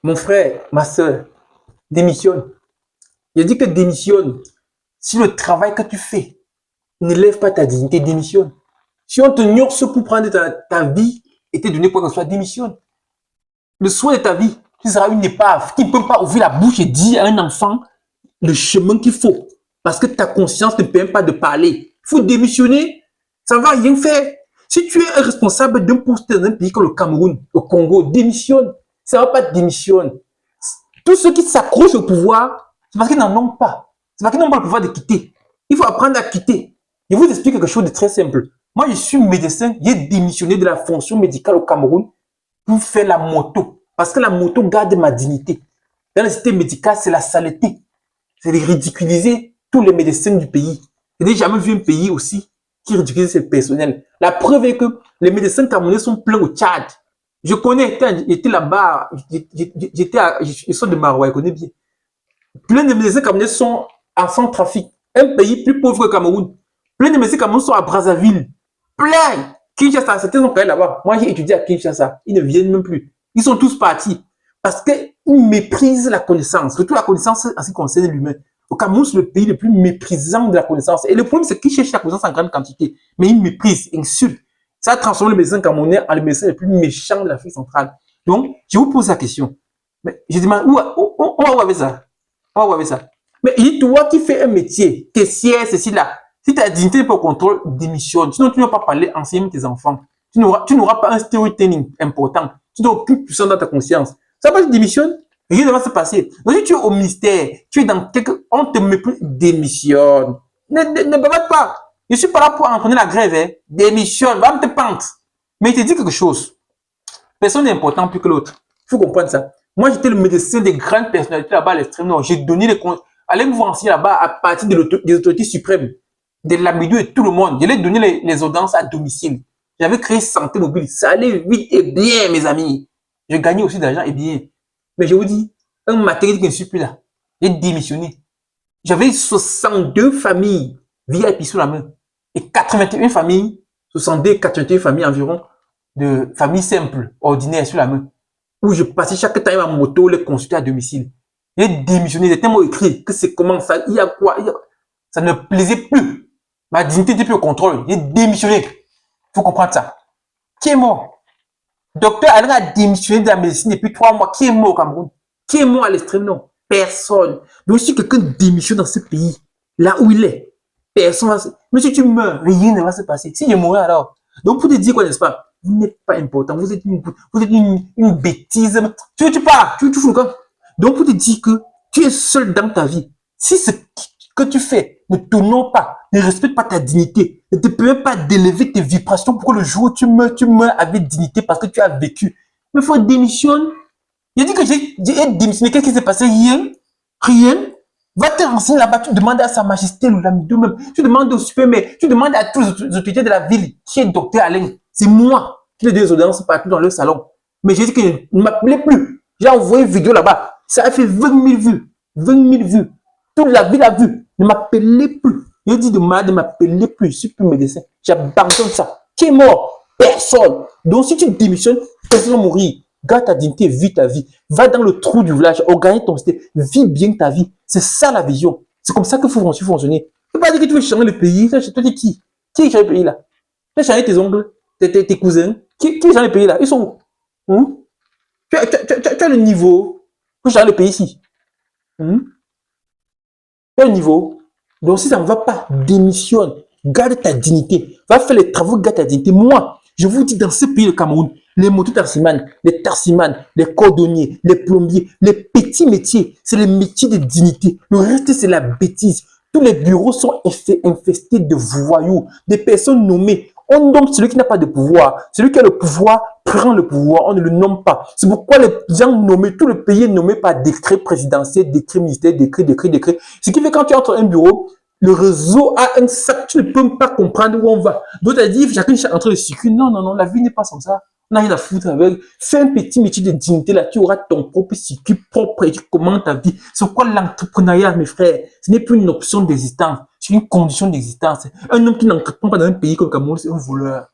Mon frère, ma soeur, démissionne. Je dis que démissionne. Si le travail que tu fais n'élève pas ta dignité, démissionne. Si on te ce pour prendre ta vie et te donner quoi que ce soit, démissionne. Le soin de ta vie, tu seras une épave qui ne peut pas ouvrir la bouche et dire à un enfant le chemin qu'il faut. Parce que ta conscience ne permet pas de parler. Il faut démissionner. Ça ne va rien faire. Si tu es un responsable d'un poste dans un pays comme le Cameroun, au Congo, démissionne. Ça ne va pas démissionner. Tous ceux qui s'accrochent au pouvoir, c'est parce qu'ils n'en ont pas. C'est parce qu'ils n'ont pas le pouvoir de quitter. Il faut apprendre à quitter. Je vous explique quelque chose de très simple. Moi, je suis médecin. J'ai démissionné de la fonction médicale au Cameroun pour faire la moto. Parce que la moto garde ma dignité. Dans le système médical, c'est la saleté. C'est de ridiculiser tous les médecins du pays. Je n'ai jamais vu un pays aussi qui ridiculise ses personnels. La preuve est que les médecins camerounais sont pleins au Tchad. Je connais, j'étais là-bas, je suis de Marois, je connais bien. Plein de médecins camerounais sont en sans trafic. Un pays plus pauvre que le Cameroun. Plein de médecins camerounais sont à Brazzaville. Plein. Kinshasa, c'était son pays là-bas. Moi, j'ai étudié à Kinshasa. Ils ne viennent même plus. Ils sont tous partis. Parce qu'ils méprisent la connaissance. Surtout la connaissance en ce qui concerne l'humain. Au Cameroun, c'est le pays le plus méprisant de la connaissance. Et le problème, c'est qu'ils cherchent la connaissance en grande quantité. Mais ils méprisent, insultent. Ça a transformé le médecin camerounais en le médecin le plus méchant de l'Afrique centrale. Donc, je vous pose la question. Mais je demande, où on va avec ça? On va voir avec ça. Mais il dit, toi qui fais un métier, caissière, ceci là, si ta dignité n'est pas au contrôle, démissionne. Sinon, tu ne vas pas parler, enseigner tes enfants. Tu n'auras pas un storytelling important. Tu n'auras plus puissant dans ta conscience. Ça va, tu démissionnes, rien ne va se passer. Donc, si tu es au ministère, tu es dans on te met plus, démissionne. Ne bavette pas. Je suis pas là pour entraîner la grève, hein. Démissionne, va me te pente. Mais il te dit quelque chose. Personne n'est important plus que l'autre. Il faut comprendre ça. Moi, j'étais le médecin des grandes personnalités là-bas à l'extrême nord. J'ai donné les comptes. Allez me voir enseigner là-bas à partir des autorités suprêmes, de l'AMIDO et tout le monde. J'allais donner les audiences à domicile. J'avais créé Santé Mobile. Ça allait vite et bien, mes amis. Je gagnais aussi d'argent et bien. Mais je vous dis, un matériel qui ne suis plus là. J'ai démissionné. J'avais 62 familles VIP sous la main. Et 81 familles, 62, 81 familles environ, de familles simples, ordinaires sur la main. Où je passais chaque temps à ma moto, les consulter à domicile. J'ai démissionné, j'ai tellement écrit que c'est comment ça, il y a quoi, ça ne plaisait plus. Ma dignité n'était plus au contrôle. J'ai démissionné. Il faut comprendre ça. Qui est mort? Docteur Alain a démissionné de la médecine depuis 3 mois. Qui est mort au Cameroun? Qui est mort à l'extrême nord? Personne. Donc si quelqu'un démissionne dans ce pays, là où il est, personne va se... Mais si tu meurs, rien ne va se passer. Si je mourais alors. Donc pour te dire quoi, n'est-ce pas? Vous n'êtes pas important. Vous êtes une bêtise. Tu pars. Tu fous le camp. Donc pour te dire que tu es seul dans ta vie. Si ce que tu fais ne t'honore pas, ne respecte pas ta dignité, ne te permet pas d'élever tes vibrations pour que le jour où tu meurs avec dignité parce que tu as vécu. Mais il faut démissionner. Il a dit que j'ai démissionné. Qu'est-ce qui s'est passé? Rien. Rien. Va te renseigner là-bas. Tu demandes à Sa Majesté le Lamido même. Tu demandes au super-maire. Tu demandes à tous les autorités de la ville qui est docteur Alain. C'est moi qui ai des audiences partout dans le salon. Mais j'ai dit qu'il ne m'appelait plus. J'ai envoyé une vidéo là-bas. Ça a fait 20 000 vues. 20 000 vues. Toute la ville a vu. Ne m'appelez plus. J'ai dit de malade ne m'appeler plus. Je suis plus médecin. J'abandonne ça. Qui est mort? Personne. Donc si tu démissionnes, personne va mourir. Garde ta dignité, vis ta vie. Va dans le trou du village, organise ton système, vis bien ta vie. C'est ça la vision. C'est comme ça qu'il faut fonctionner. Tu ne peux pas dire que tu veux changer le pays. Toi, tu dis qui? Qui change le pays là? Tu as changé tes oncles, tes cousins. Qui change le pays là? Ils sont où? Tu as le niveau pour changer le pays ici. Tu as le niveau. Donc si ça ne va pas, démissionne. Garde ta dignité. Va faire les travaux, garde ta dignité. Moi, je vous dis, dans ce pays, le Cameroun, les moto-taximans, les taximans, les cordonniers, les plombiers, les petits métiers, c'est les métiers de dignité. Le reste, c'est la bêtise. Tous les bureaux sont infestés de voyous, des personnes nommées. On nomme celui qui n'a pas de pouvoir. Celui qui a le pouvoir prend le pouvoir. On ne le nomme pas. C'est pourquoi les gens nommés, tout le pays est nommé par décret présidentiel, décret ministériel, décret. Ce qui fait que quand tu entres dans un bureau, le réseau a un sac, tu ne peux pas comprendre où on va. D'autres à dire, chacun est en train de circuler. Non, la vie n'est pas comme ça. On n'a rien à foutre avec. Fais un petit métier de dignité là, tu auras ton propre circuit propre et tu commandes ta vie. C'est quoi l'entrepreneuriat, mes frères? Ce n'est plus une option d'existence, c'est une condition d'existence. Un homme qui n'entreprend pas dans un pays comme le Cameroun, c'est un voleur.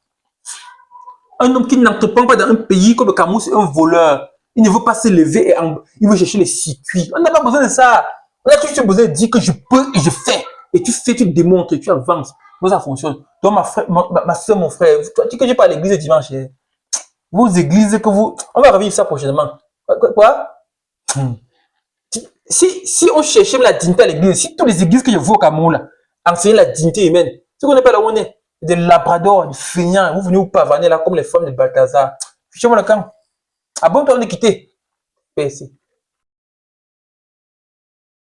Un homme qui n'entreprend pas dans un pays comme le Cameroun, c'est un voleur. Il ne veut pas se lever et il veut chercher les circuits. On n'a pas besoin de ça. On a toujours besoin de dire que je peux et je fais. Et tu fais, tu démontres, tu avances. Comment ça fonctionne? Donc, ma soeur, mon frère, toi, tu que j'ai pas à l'église le dimanche. Vos églises que vous. On va revivre ça prochainement. Quoi? Si on cherchait la dignité à l'église, si toutes les églises que je vois au Cameroun, là, enseigner la dignité humaine, c'est qu'on n'est pas là où on est. Des labradors, des feignants, vous venez vous pavaner là comme les femmes de Balthazar. Fichez-moi le camp. Ah bon, toi, on est quitté. PC.